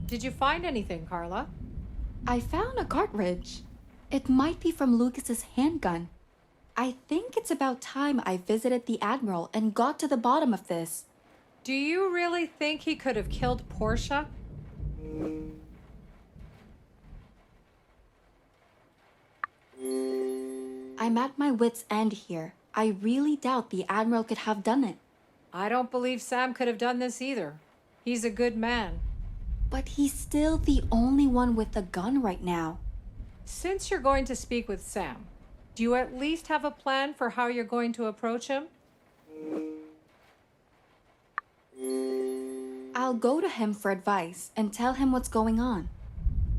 Did you find anything, Carla? I found a cartridge. It might be from Lucas's handgun. I think it's about time I visited the Admiral and got to the bottom of this. Do you really think he could have killed Portia? I'm at my wit's end here. I really doubt the Admiral could have done it. I don't believe Sam could have done this either. He's a good man. But he's still the only one with a gun right now. Since you're going to speak with Sam, do you at least have a plan for how you're going to approach him? I'll go to him for advice and tell him what's going on.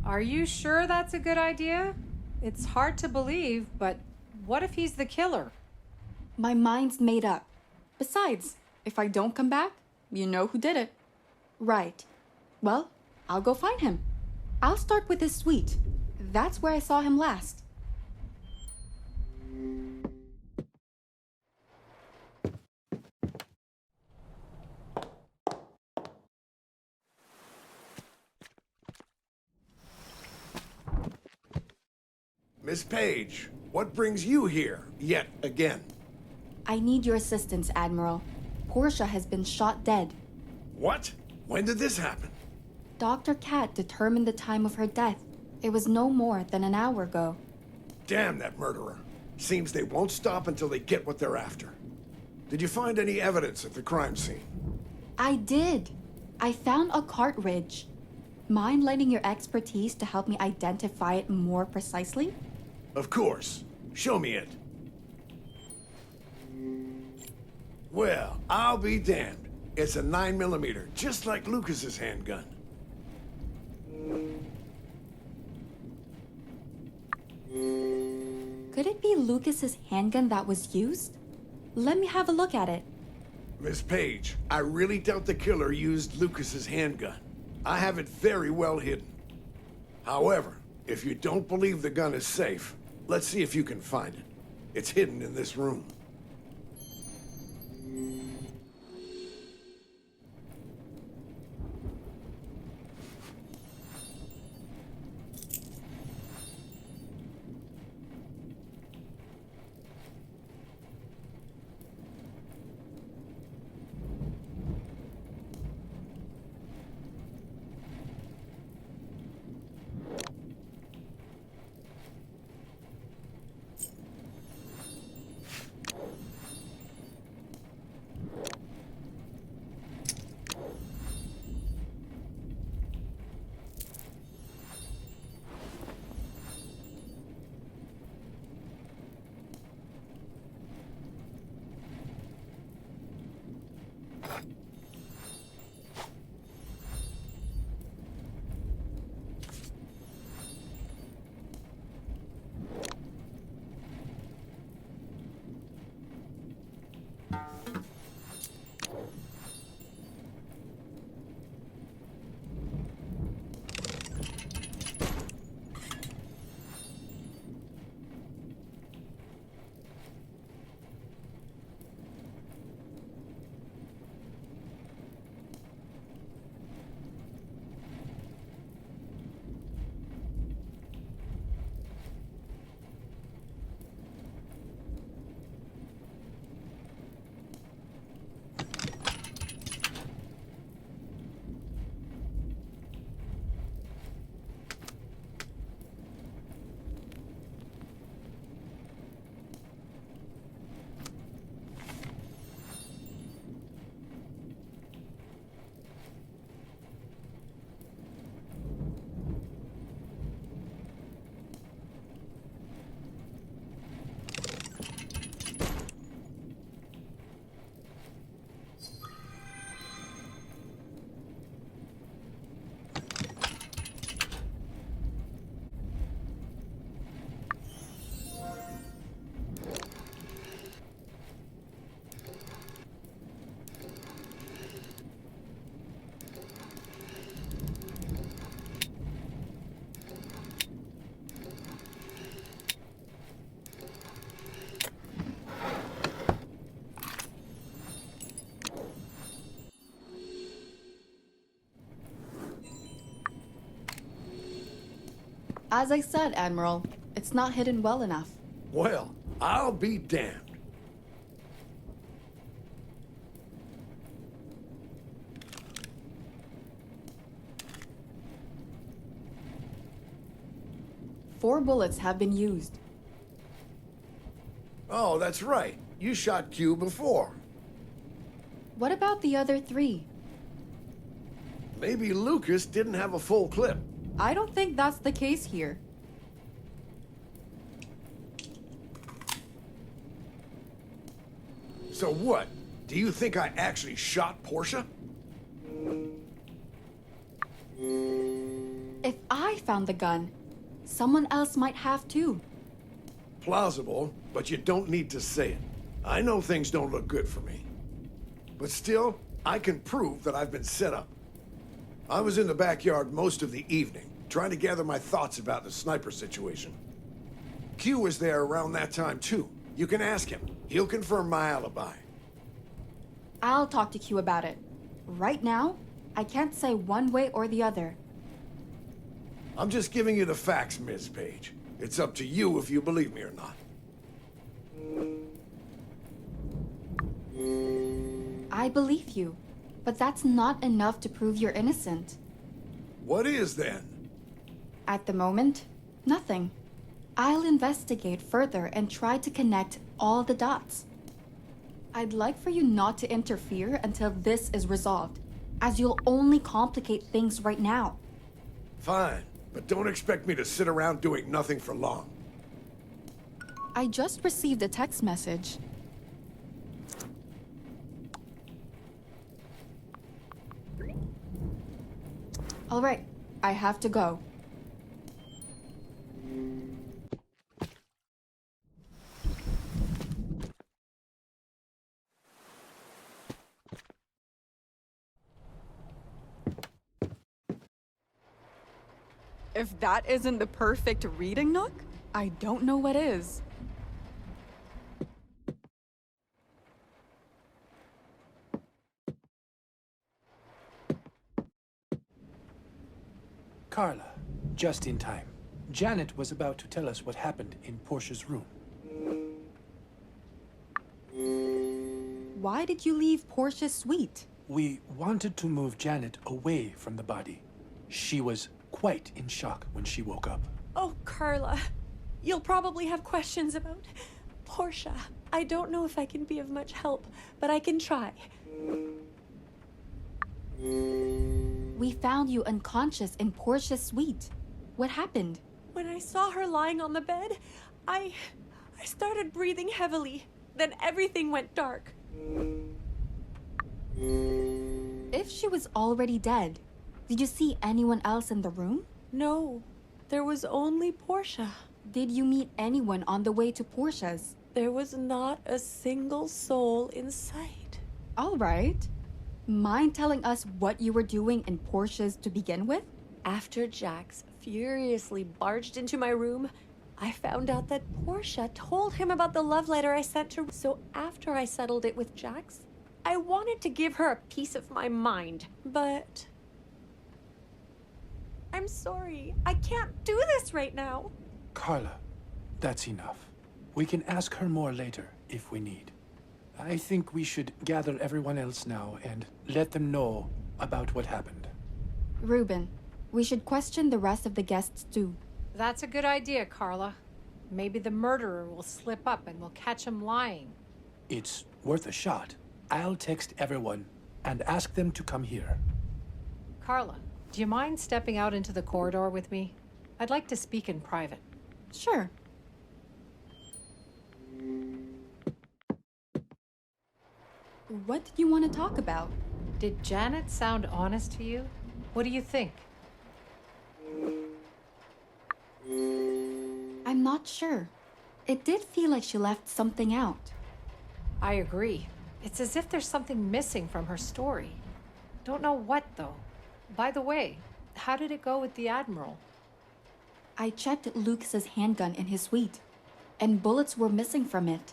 Are you sure that's a good idea? It's hard to believe, but what if he's the killer? My mind's made up. Besides, if I don't come back, you know who did it. Right. Well, I'll go find him. I'll start with his suite. That's where I saw him last. Miss Page, what brings you here, yet again? I need your assistance, Admiral. Portia has been shot dead. What? When did this happen? Dr. Cat determined the time of her death. It was no more than an hour ago. Damn that murderer. Seems they won't stop until they get what they're after. Did you find any evidence at the crime scene? I did. I found a cartridge. Mind lending your expertise to help me identify it more precisely? Of course. Show me it. Well, I'll be damned. It's a 9mm, just like Lucas's handgun. Could it be Lucas's handgun that was used? Let me have a look at it. Miss Page, I really doubt the killer used Lucas's handgun. I have it very well hidden. However, if you don't believe the gun is safe, let's see if you can find it. It's hidden in this room. As I said, Admiral, it's not hidden well enough. Well, I'll be damned. Four bullets have been used. Oh, that's right. You shot Q before. What about the other three? Maybe Lucas didn't have a full clip. I don't think that's the case here. So what? Do you think I actually shot Portia? If I found the gun, someone else might have too. Plausible, but you don't need to say it. I know things don't look good for me. But still, I can prove that I've been set up. I was in the backyard most of the evening, trying to gather my thoughts about the sniper situation. Q was there around that time too. You can ask him. He'll confirm my alibi. I'll talk to Q about it. Right now, I can't say one way or the other. I'm just giving you the facts, Ms. Page. It's up to you if you believe me or not. I believe you, but that's not enough to prove you're innocent. What is then? At the moment, nothing. I'll investigate further and try to connect all the dots. I'd like for you not to interfere until this is resolved, as you'll only complicate things right now. Fine, but don't expect me to sit around doing nothing for long. I just received a text message. All right, I have to go. If that isn't the perfect reading nook, I don't know what is. Carla, just in time. Janet was about to tell us what happened in Portia's room. Why did you leave Portia's suite? We wanted to move Janet away from the body. She was quite in shock when she woke up. Oh, Carla, you'll probably have questions about Portia. I don't know if I can be of much help, but I can try. We found you unconscious in Portia's suite. What happened? When I saw her lying on the bed, I started breathing heavily. Then everything went dark. If she was already dead, did you see anyone else in the room? No, there was only Portia. Did you meet anyone on the way to Portia's? There was not a single soul in sight. All right. Mind telling us what you were doing in Portia's to begin with? After Jax furiously barged into my room, I found out that Portia told him about the love letter I sent her. So after I settled it with Jax, I wanted to give her a piece of my mind, but I'm sorry. I can't do this right now. Carla, that's enough. We can ask her more later if we need. I think we should gather everyone else now and let them know about what happened. Ruben, we should question the rest of the guests too. That's a good idea, Carla. Maybe the murderer will slip up and we'll catch him lying. It's worth a shot. I'll text everyone and ask them to come here. Carla, do you mind stepping out into the corridor with me? I'd like to speak in private. Sure. What did you want to talk about? Did Janet sound honest to you? What do you think? I'm not sure. It did feel like she left something out. I agree. It's as if there's something missing from her story. Don't know what, though. By the way, how did it go with the Admiral? I checked Lucas's handgun in his suite, and bullets were missing from it.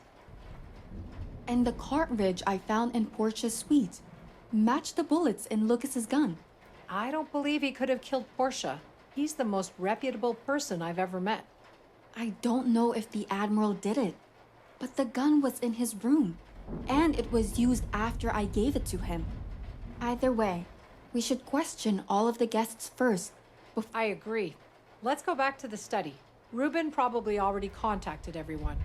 And the cartridge I found in Portia's suite matched the bullets in Lucas's gun. I don't believe he could have killed Portia. He's the most reputable person I've ever met. I don't know if the Admiral did it, but the gun was in his room, and it was used after I gave it to him. Either way, we should question all of the guests first. I agree. Let's go back to the study. Ruben probably already contacted everyone.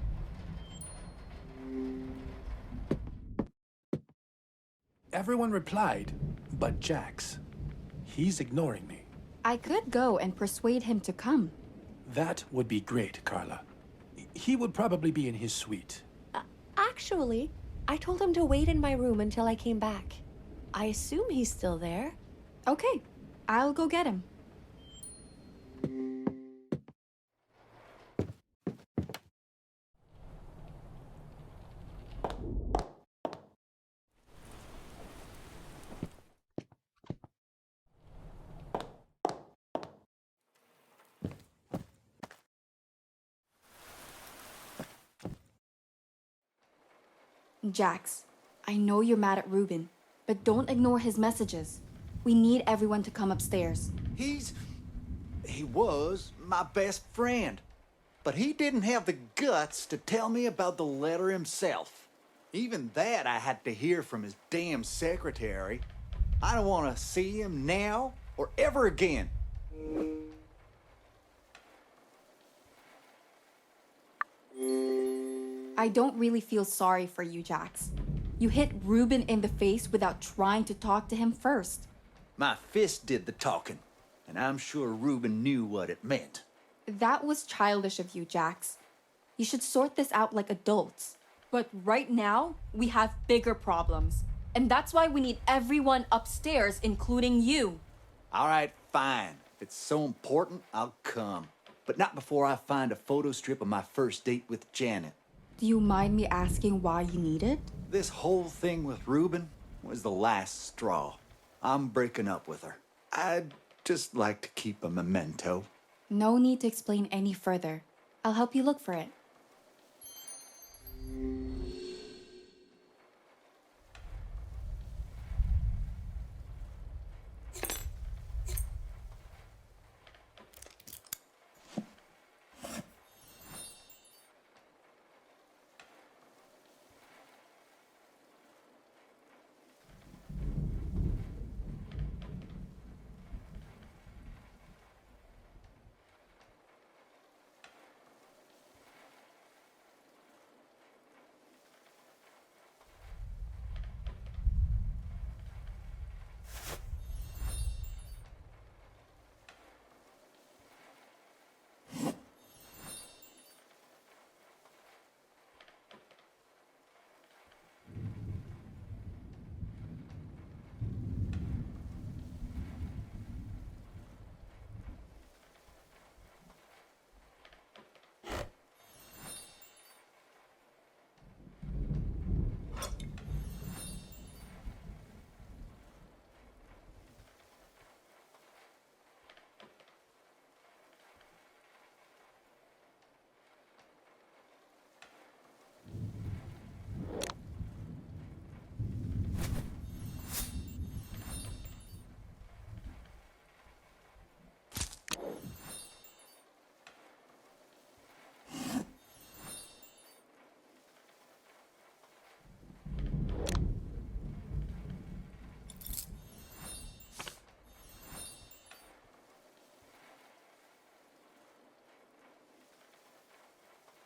Everyone replied, but Jax. He's ignoring me. I could go and persuade him to come. That would be great, Carla. He would probably be in his suite. Actually, I told him to wait in my room until I came back. I assume he's still there. Okay, I'll go get him. Jax, I know you're mad at Ruben, but don't ignore his messages. We need everyone to come upstairs. He was my best friend. But he didn't have the guts to tell me about the letter himself. Even that I had to hear from his damn secretary. I don't want to see him now or ever again. I don't really feel sorry for you, Jax. You hit Ruben in the face without trying to talk to him first. My fist did the talking, and I'm sure Ruben knew what it meant. That was childish of you, Jax. You should sort this out like adults. But right now, we have bigger problems. And that's why we need everyone upstairs, including you. All right, fine. If it's so important, I'll come. But not before I find a photo strip of my first date with Janet. Do you mind me asking why you need it? This whole thing with Ruben was the last straw. I'm breaking up with her. I'd just like to keep a memento. No need to explain any further. I'll help you look for it.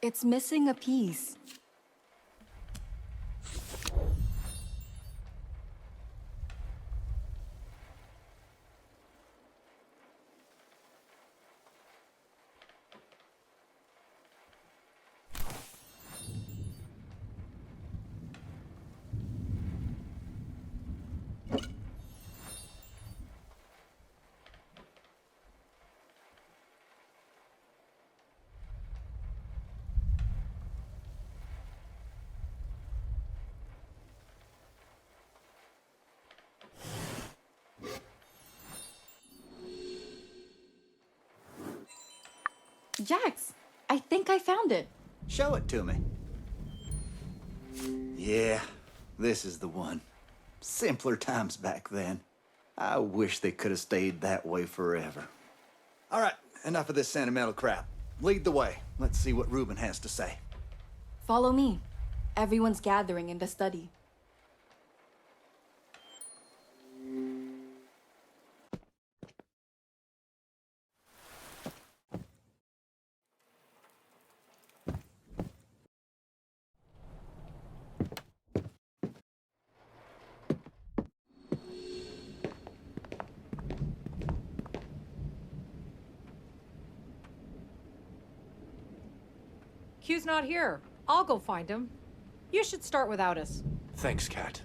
It's missing a piece. Jax, I think I found it. Show it to me. Yeah, this is the one. Simpler times back then. I wish they could have stayed that way forever. All right, enough of this sentimental crap. Lead the way. Let's see what Reuben has to say. Follow me. Everyone's gathering in the study. Q's not here. I'll go find him. You should start without us. Thanks, Kat.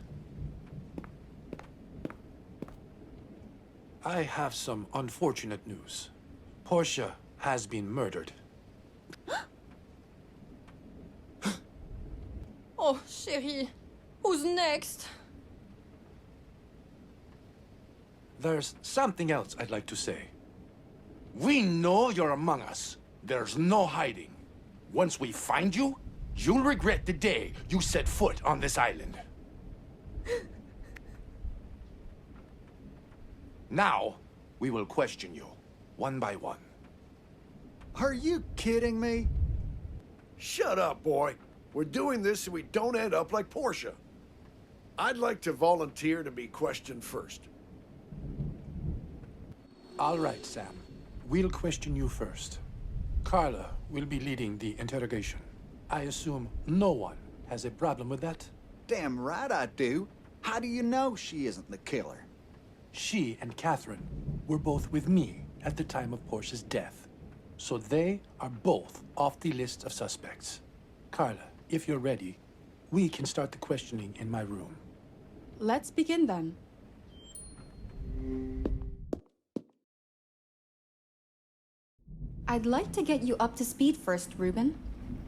I have some unfortunate news. Portia has been murdered. Oh, chérie. Who's next? There's something else I'd like to say. We know you're among us. There's no hiding. Once we find you, you'll regret the day you set foot on this island. Now, we will question you, one by one. Are you kidding me? Shut up, boy. We're doing this so we don't end up like Portia. I'd like to volunteer to be questioned first. All right, Sam. We'll question you first. Carla will be leading the interrogation. I assume no one has a problem with that? Damn right I do. How do you know she isn't the killer? She and Catherine were both with me at the time of Portia's death. So they are both off the list of suspects. Carla, if you're ready, we can start the questioning in my room. Let's begin then. I'd like to get you up to speed first, Reuben.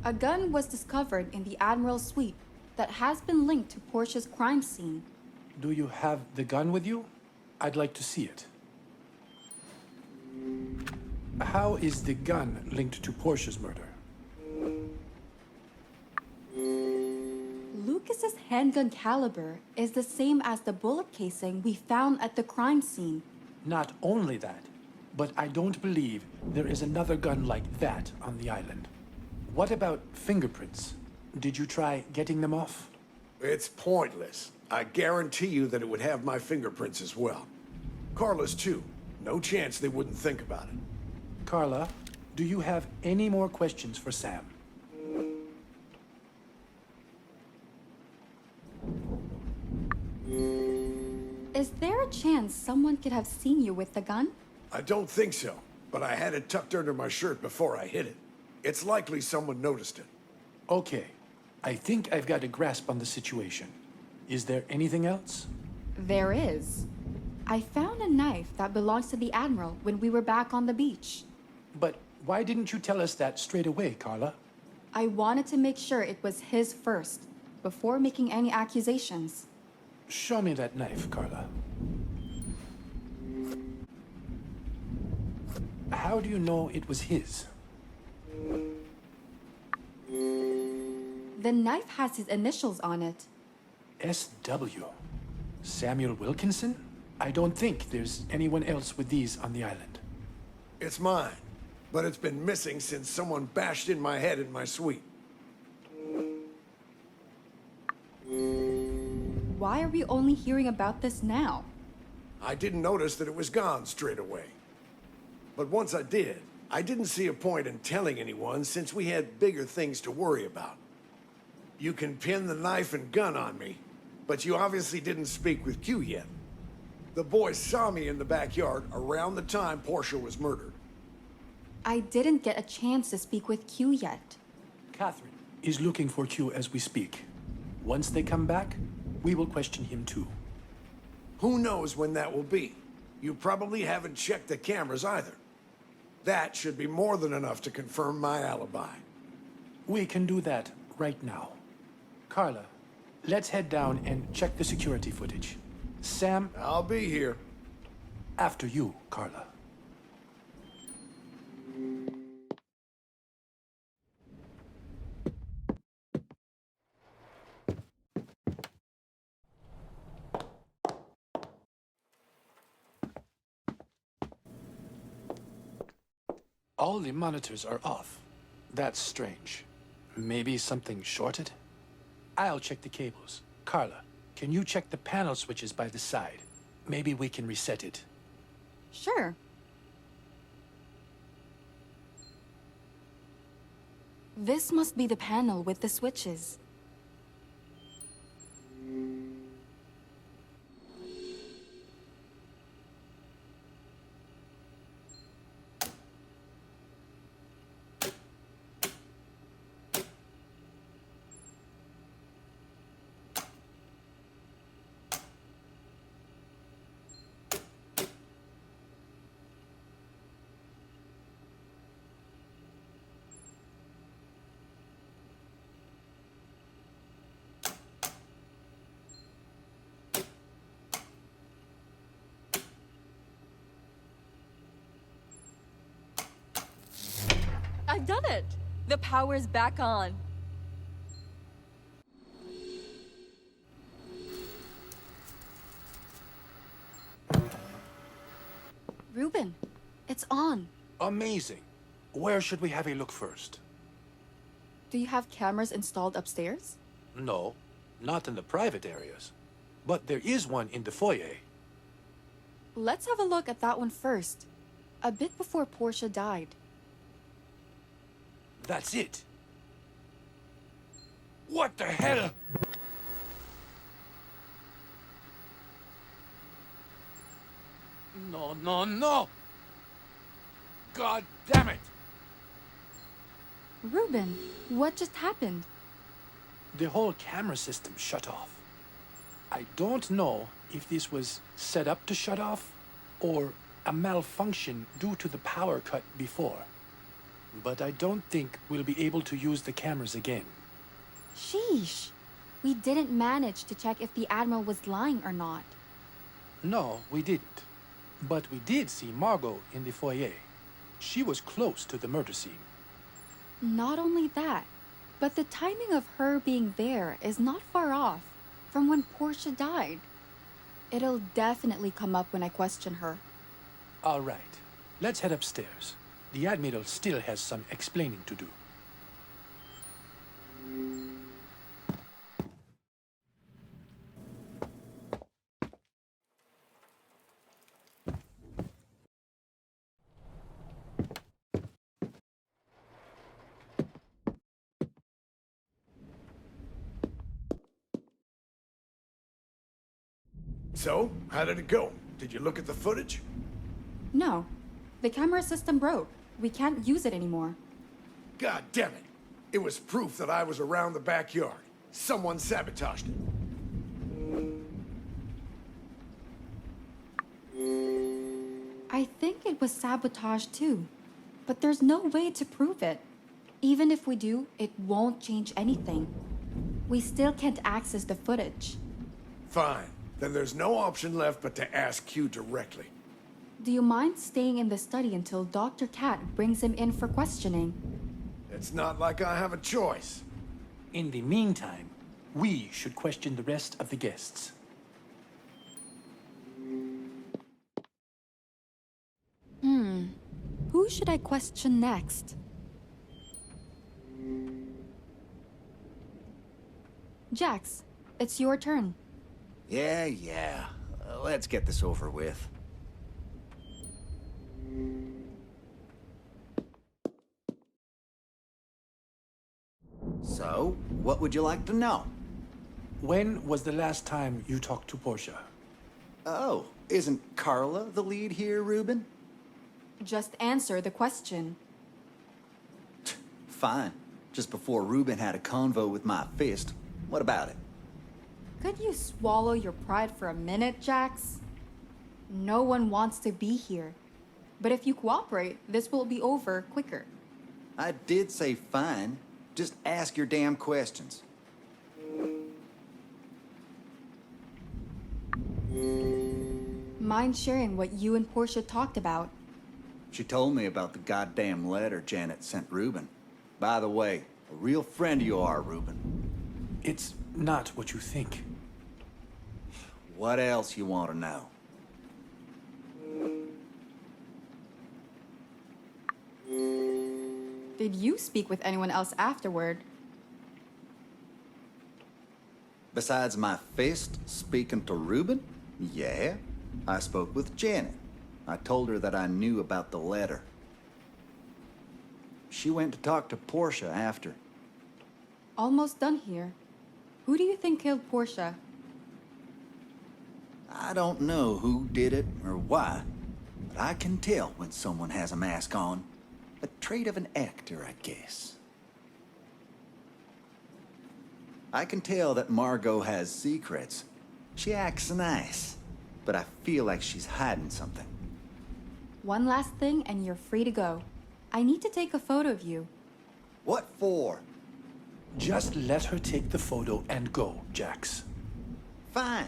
A gun was discovered in the Admiral's suite that has been linked to Portia's crime scene. Do you have the gun with you? I'd like to see it. How is the gun linked to Portia's murder? Lucas's handgun caliber is the same as the bullet casing we found at the crime scene. Not only that, but I don't believe there is another gun like that on the island. What about fingerprints? Did you try getting them off? It's pointless. I guarantee you that it would have my fingerprints as well. Carla's too. No chance they wouldn't think about it. Carla, do you have any more questions for Sam? Is there a chance someone could have seen you with the gun? I don't think so, but I had it tucked under my shirt before I hid it. It's likely someone noticed it. Okay, I think I've got a grasp on the situation. Is there anything else? There is. I found a knife that belongs to the Admiral when we were back on the beach. But why didn't you tell us that straight away, Carla? I wanted to make sure it was his first, before making any accusations. Show me that knife, Carla. How do you know it was his? The knife has his initials on it. S.W. Samuel Wilkinson? I don't think there's anyone else with these on the island. It's mine, but it's been missing since someone bashed in my head in my suite. Why are we only hearing about this now? I didn't notice that it was gone straight away. But once I did, I didn't see a point in telling anyone since we had bigger things to worry about. You can pin the knife and gun on me, but you obviously didn't speak with Q yet. The boys saw me in the backyard around the time Portia was murdered. I didn't get a chance to speak with Q yet. Catherine is looking for Q as we speak. Once they come back, we will question him too. Who knows when that will be? You probably haven't checked the cameras either. That should be more than enough to confirm my alibi. We can do that right now. Carla, let's head down and check the security footage. Sam, I'll be here. after you, Carla. All the monitors are off. That's strange. Maybe something shorted? I'll check the cables. Carla, can you check the panel switches by the side? Maybe we can reset it. Sure. This must be the panel with the switches. I've done it! The power's back on. Ruben, it's on. Amazing. Where should we have a look first? Do you have cameras installed upstairs? No, not in the private areas. But there is one in the foyer. Let's have a look at that one first. A bit before Portia died. That's it. What the hell? No, no, no! God damn it! Ruben, what just happened? The whole camera system shut off. I don't know if this was set up to shut off or a malfunction due to the power cut before. But I don't think we'll be able to use the cameras again. Sheesh. We didn't manage to check if the Admiral was lying or not. No, we didn't. But we did see Margot in the foyer. She was close to the murder scene. Not only that, but the timing of her being there is not far off from when Portia died. It'll definitely come up when I question her. All right, let's head upstairs. The Admiral still has some explaining to do. So, how did it go? Did you look at the footage? No, the camera system broke. We can't use it anymore. God damn it! It was proof that I was around the backyard. Someone sabotaged it. I think it was sabotage too, but there's no way to prove it. Even if we do, it won't change anything. We still can't access the footage. Fine. Then there's no option left but to ask Q directly. Do you mind staying in the study until Dr. Cat brings him in for questioning? It's not like I have a choice. In the meantime, we should question the rest of the guests. Who should I question next? Jax, it's your turn. Yeah. Let's get this over with. So, what would you like to know? When was the last time you talked to Portia? Oh, isn't Carla the lead here, Ruben? Just answer the question. Fine. Just before Ruben had a convo with my fist. What about it? Could you swallow your pride for a minute, Jax? No one wants to be here. But if you cooperate, this will be over quicker. I did say fine. Just ask your damn questions. Mind sharing what you and Portia talked about? She told me about the goddamn letter Janet sent Ruben. By the way, a real friend you are, Ruben. It's not what you think. What else you want to know? Did you speak with anyone else afterward? Besides my fist speaking to Reuben? Yeah, I spoke with Janet. I told her that I knew about the letter. She went to talk to Portia after. Almost done here. Who do you think killed Portia? I don't know who did it or why, but I can tell when someone has a mask on. A trait of an actor, I guess. I can tell that Margot has secrets. She acts nice, but I feel like she's hiding something. One last thing and you're free to go. I need to take a photo of you. What for? Just let her take the photo and go, Jax. Fine.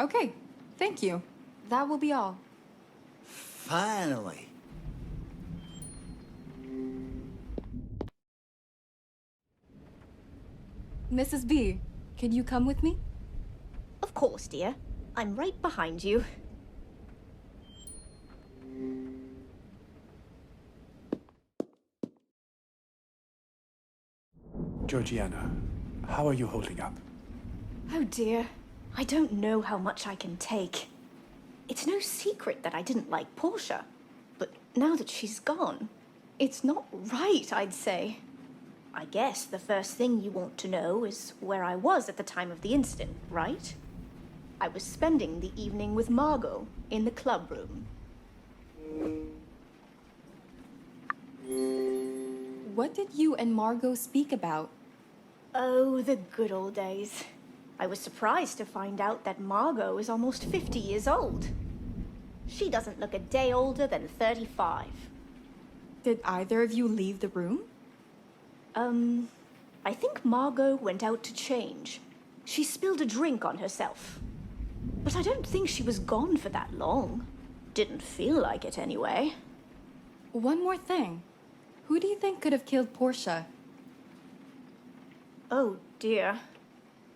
Okay, thank you. That will be all. Finally. Mrs. B, could you come with me? Of course, dear. I'm right behind you. Georgiana, how are you holding up? Oh dear. I don't know how much I can take. It's no secret that I didn't like Portia. But now that she's gone, it's not right, I'd say. I guess the first thing you want to know is where I was at the time of the incident, right? I was spending the evening with Margot in the club room. What did you and Margot speak about? Oh, the good old days. I was surprised to find out that Margot is almost 50 years old. She doesn't look a day older than 35. Did either of you leave the room? I think Margot went out to change. She spilled a drink on herself. But I don't think she was gone for that long. Didn't feel like it anyway. One more thing. Who do you think could have killed Portia? Oh dear.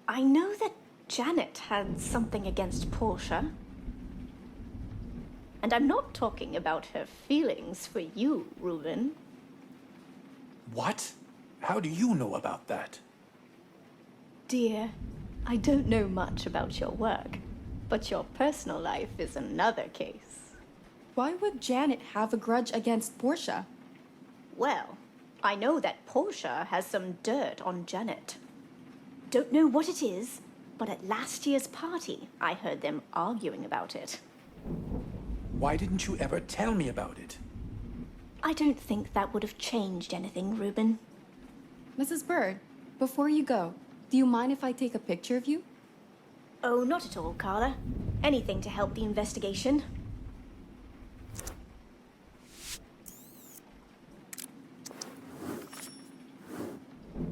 I know that Janet had something against Portia. And I'm not talking about her feelings for you, Reuben. What? How do you know about that? Dear, I don't know much about your work, but your personal life is another case. Why would Janet have a grudge against Portia? Well, I know that Portia has some dirt on Janet. Don't know what it is, but at last year's party, I heard them arguing about it. Why didn't you ever tell me about it? I don't think that would have changed anything, Reuben. Mrs. Bird, before you go, do you mind if I take a picture of you? Oh, not at all, Carla. Anything to help the investigation.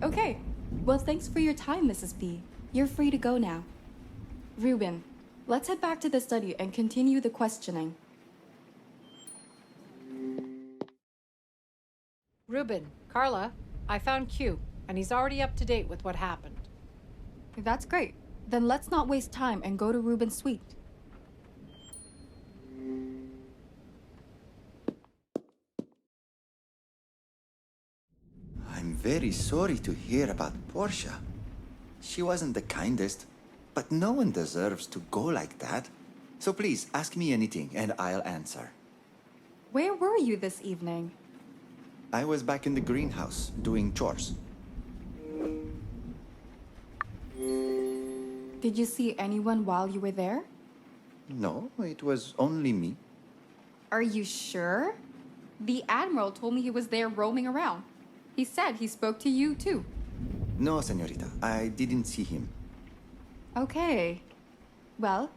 Okay. Well, thanks for your time, Mrs. B. You're free to go now. Reuben, let's head back to the study and continue the questioning. Reuben, Carla, I found Q, and he's already up to date with what happened. That's great. Then let's not waste time and go to Reuben's suite. I'm very sorry to hear about Portia. She wasn't the kindest, but no one deserves to go like that. So please, ask me anything and I'll answer. Where were you this evening? I was back in the greenhouse, doing chores. Did you see anyone while you were there? No, it was only me. Are you sure? The Admiral told me he was there roaming around. He said he spoke to you, too. No, señorita, I didn't see him. Okay. Well,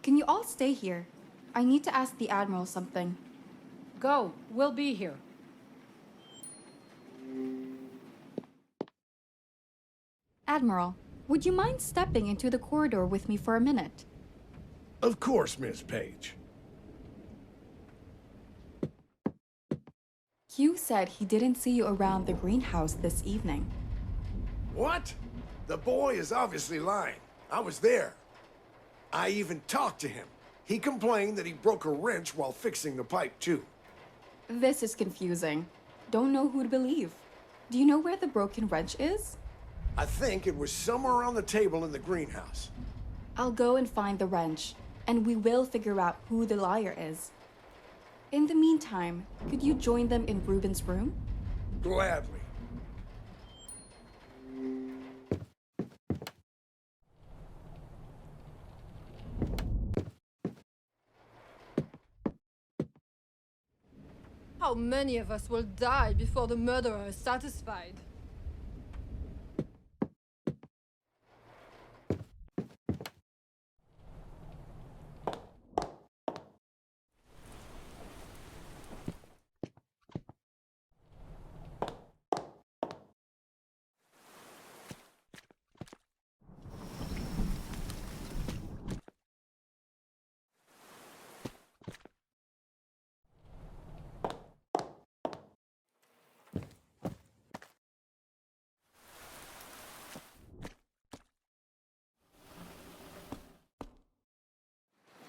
can you all stay here? I need to ask the Admiral something. Go, we'll be here. Admiral, would you mind stepping into the corridor with me for a minute? Of course, Miss Page. Hugh said he didn't see you around the greenhouse this evening. What? The boy is obviously lying. I was there. I even talked to him. He complained that he broke a wrench while fixing the pipe, too. This is confusing. Don't know who to believe. Do you know where the broken wrench is? I think it was somewhere on the table in the greenhouse. I'll go and find the wrench, and we will figure out who the liar is. In the meantime, could you join them in Ruben's room? Gladly. How many of us will die before the murderer is satisfied?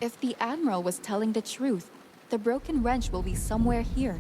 If the Admiral was telling the truth, the broken wrench will be somewhere here.